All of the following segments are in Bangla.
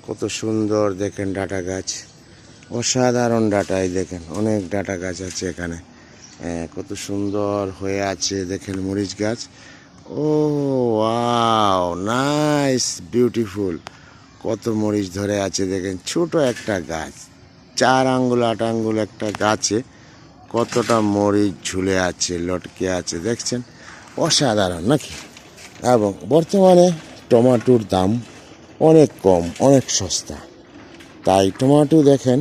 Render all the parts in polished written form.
কত সুন্দর দেখেন ডাটা গাছ, অসাধারণ ডাটা। এই দেখেন অনেক ডাটা গাছ আছে এখানে, কত সুন্দর হয়ে আছে দেখেন মরিচ গাছ। ও ওয়াও, নাইস, বিউটিফুল। কত মরিচ ধরে আছে দেখেন, ছোট একটা গাছ, 4 আঙ্গুল 8 আঙ্গুল একটা গাছে কতটা মরিচ ঝুলে আছে, লটকে আছে, দেখছেন, অসাধারণ নাকি। এবং বর্তমানে টমেটোর দাম অনেক কম, অনেক সস্তা, তাই টমেটো দেখেন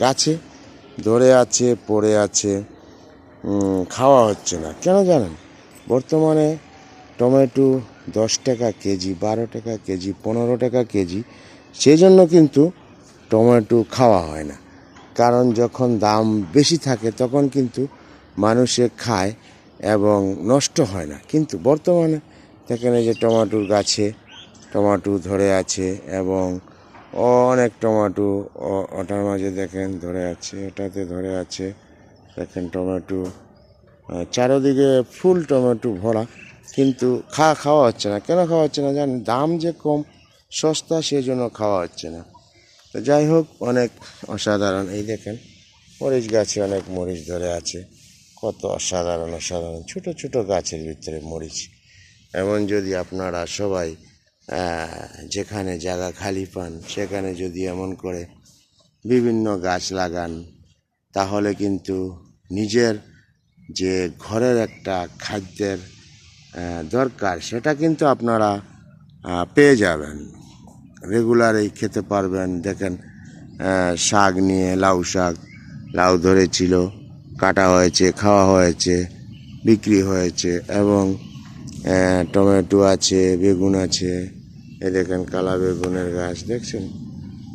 গাছে ধরে আছে, পড়ে আছে, খাওয়া হচ্ছে না। কেন জানেন? বর্তমানে টমেটো 10 টাকা কেজি, 12 টাকা কেজি, 15 টাকা কেজি, সেই জন্য কিন্তু টমেটো খাওয়া হয় না। কারণ যখন দাম বেশি থাকে তখন কিন্তু মানুষে খায় এবং নষ্ট হয় না। কিন্তু বর্তমানে দেখেন এই যে টমেটোর গাছে টমেটো ধরে আছে এবং অনেক টমেটো, ওটার মাঝে দেখেন ধরে আছে, এটাতে ধরে আছে, দেখেন টমেটো চারোদিকে ফুল টমেটো ভরা, কিন্তু খাওয়া হচ্ছে না। কেন খাওয়া হচ্ছে না জানেন? দাম যে কম, সস্তা, সেই জন্য খাওয়া হচ্ছে না। তো যাই হোক, অনেক অসাধারণ। এই দেখেন মরিচ গাছে অনেক মরিচ ধরে আছে, কত অসাধারণ অসাধারণ ছোট ছোট গাছের ভিতরে মরিচ। এমন যদি আপনারা সবাই যেখানে জায়গা খালি পান সেখানে যদি এমন করে বিভিন্ন গাছ লাগান, তাহলে কিন্তু নিজের যে ঘরের একটা খাদ্যের দরকার, সেটা কিন্তু আপনারা পেয়ে যাবেন, রেগুলারই খেতে পারবেন। দেখেন শাক নিয়ে, লাউ ধরেছিল, কাটা হয়েছে, খাওয়া হয়েছে, বিক্রি হয়েছে, এবং টমেটো আছে, বেগুন আছে, এ দেখেন কালা বেগুনের গাছ দেখছেন,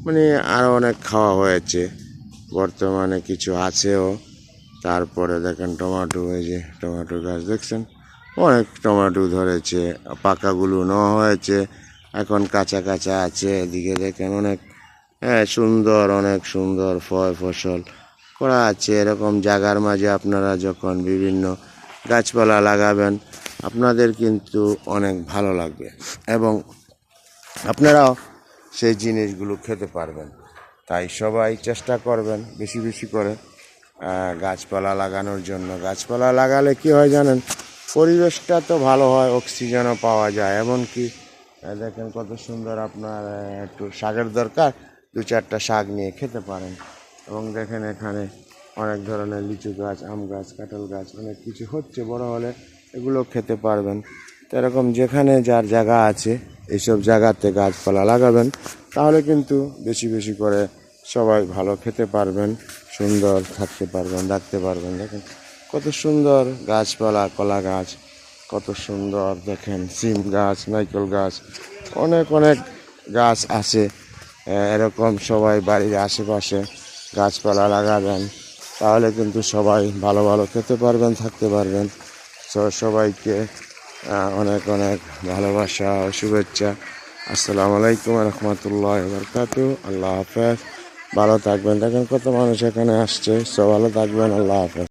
মানে আরও অনেক খাওয়া হয়েছে, বর্তমানে কিছু আছেও। তারপরে দেখেন টমেটো, এই যে টমেটো গাছ দেখছেন, অনেক টমেটো ধরেছে, পাকাগুলো নেওয়া হয়েছে, এখন কাঁচা কাঁচা আছে। এদিকে দেখেন অনেক সুন্দর, অনেক সুন্দর ফসল করা আছে। এরকম জায়গার মাঝে আপনারা যখন বিভিন্ন গাছপালা লাগাবেন, আপনাদের কিন্তু অনেক ভালো লাগবে এবং আপনারাও সেই জিনিসগুলো খেতে পারবেন। তাই সবাই চেষ্টা করবেন বেশি বেশি করে গাছপালা লাগানোর জন্য। গাছপালা লাগালে কি হয় জানেন? পরিবেশটা তো ভালো হয়, অক্সিজেনও পাওয়া যায়। এমনকি দেখেন কত সুন্দর, আপনার একটু শাকের দরকার, 2-4টা শাক নিয়ে খেতে পারেন। এবং দেখেন এখানে অনেক ধরনের লিচু গাছ, আম গাছ, কাঁঠাল গাছ, অনেক কিছু হচ্ছে, বড় হলে এগুলো খেতে পারবেন। তো এরকম যেখানে যার জায়গা আছে এইসব জায়গাতে গাছপালা লাগাবেন, তাহলে কিন্তু বেশি বেশি করে সবাই ভালো খেতে পারবেন, সুন্দর থাকতে পারবেন, রাখতে পারবেন। দেখেন কত সুন্দর গাছপালা, কলা গাছ, কত সুন্দর দেখেন সিম গাছ, নারকেল গাছ, অনেক অনেক গাছ আছে। এরকম সবাই বাড়ির আশেপাশে গাছপালা লাগাবেন, তাহলে কিন্তু সবাই ভালো ভালো খেতে পারবেন, থাকতে পারবেন। সবাইকে অনেক অনেক ভালোবাসা ও শুভেচ্ছা। আসসালামু আলাইকুম রহমতুল্লাহ বরকাতু। আল্লাহ হাফেজ, ভালো থাকবেন। দেখেন কত মানুষ এখানে আসছে, সব ভালো থাকবেন। আল্লাহ হাফেজ।